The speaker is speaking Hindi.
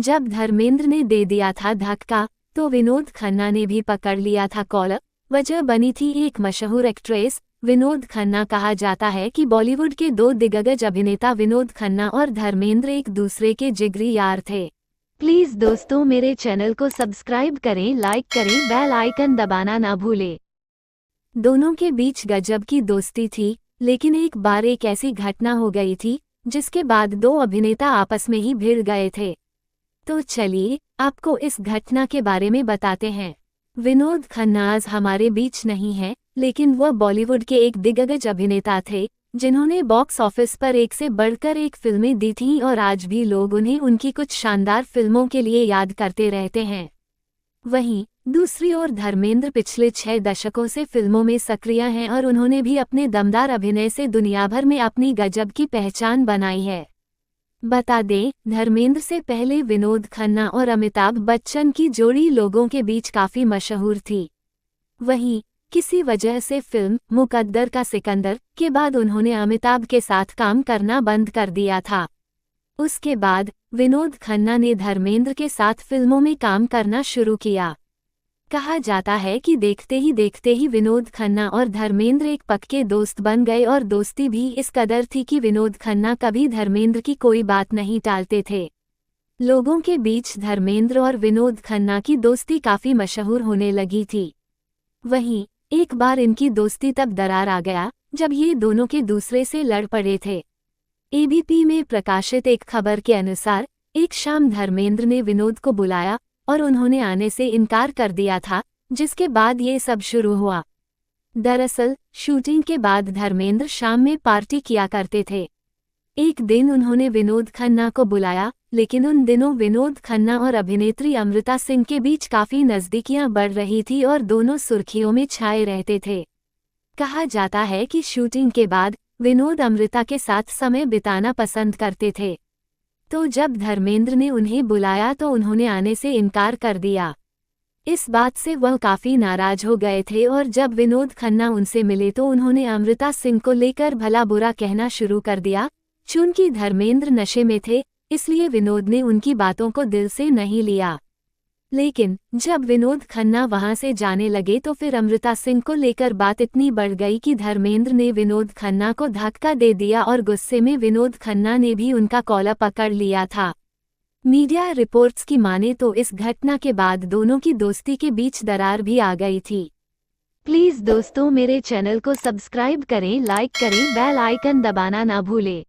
जब धर्मेंद्र ने दे दिया था धक्का तो विनोद खन्ना ने भी पकड़ लिया था कॉलर। वजह बनी थी एक मशहूर एक्ट्रेस विनोद खन्ना। कहा जाता है कि बॉलीवुड के दो दिग्गज अभिनेता विनोद खन्ना और धर्मेंद्र एक दूसरे के जिगरी यार थे। प्लीज दोस्तों मेरे चैनल को सब्सक्राइब करें, लाइक करें, बेल आइकन दबाना ना भूलें। दोनों के बीच गजब की दोस्ती थी, लेकिन एक बार एक ऐसी घटना हो गई थी जिसके बाद दो अभिनेता आपस में ही भिड़ गए थे। तो चलिए आपको इस घटना के बारे में बताते हैं। विनोद खन्ना आज हमारे बीच नहीं है, लेकिन वह बॉलीवुड के एक दिग्गज अभिनेता थे जिन्होंने बॉक्स ऑफिस पर एक से बढ़कर एक फिल्में दी थीं और आज भी लोग उन्हें उनकी कुछ शानदार फिल्मों के लिए याद करते रहते हैं। वहीं दूसरी ओर धर्मेंद्र पिछले 6 दशकों से फिल्मों में सक्रिय हैं और उन्होंने भी अपने दमदार अभिनय से दुनिया भर में अपनी गजब की पहचान बनाई है। बता दें, धर्मेंद्र से पहले विनोद खन्ना और अमिताभ बच्चन की जोड़ी लोगों के बीच काफी मशहूर थी। वहीं किसी वजह से फिल्म मुकद्दर का सिकंदर के बाद उन्होंने अमिताभ के साथ काम करना बंद कर दिया था। उसके बाद विनोद खन्ना ने धर्मेंद्र के साथ फिल्मों में काम करना शुरू किया। कहा जाता है कि देखते ही विनोद खन्ना और धर्मेंद्र एक पक्के दोस्त बन गए और दोस्ती भी इस कदर थी कि विनोद खन्ना कभी धर्मेंद्र की कोई बात नहीं टालते थे। लोगों के बीच धर्मेंद्र और विनोद खन्ना की दोस्ती काफी मशहूर होने लगी थी। वहीं एक बार इनकी दोस्ती तब दरार आ गया जब ये दोनों के दूसरे से लड़ पड़े थे। एबीपी में प्रकाशित एक खबर के अनुसार एक शाम धर्मेंद्र ने विनोद को बुलाया और उन्होंने आने से इनकार कर दिया था, जिसके बाद ये सब शुरू हुआ। दरअसल शूटिंग के बाद धर्मेंद्र शाम में पार्टी किया करते थे। एक दिन उन्होंने विनोद खन्ना को बुलाया, लेकिन उन दिनों विनोद खन्ना और अभिनेत्री अमृता सिंह के बीच काफी नजदीकियां बढ़ रही थी और दोनों सुर्खियों में छाए रहते थे। कहा जाता है कि शूटिंग के बाद विनोद अमृता के साथ समय बिताना पसंद करते थे। तो जब धर्मेंद्र ने उन्हें बुलाया तो उन्होंने आने से इनकार कर दिया। इस बात से वह काफी नाराज हो गए थे और जब विनोद खन्ना उनसे मिले तो उन्होंने अमृता सिंह को लेकर भला बुरा कहना शुरू कर दिया। चूंकि धर्मेंद्र नशे में थे, इसलिए विनोद ने उनकी बातों को दिल से नहीं लिया। लेकिन जब विनोद खन्ना वहां से जाने लगे तो फिर अमृता सिंह को लेकर बात इतनी बढ़ गई कि धर्मेंद्र ने विनोद खन्ना को धक्का दे दिया और गुस्से में विनोद खन्ना ने भी उनका कॉलर पकड़ लिया था। मीडिया रिपोर्ट्स की माने तो इस घटना के बाद दोनों की दोस्ती के बीच दरार भी आ गई थी। प्लीज दोस्तों मेरे चैनल को सब्सक्राइब करें, लाइक करें, बेल आइकन दबाना ना भूलें।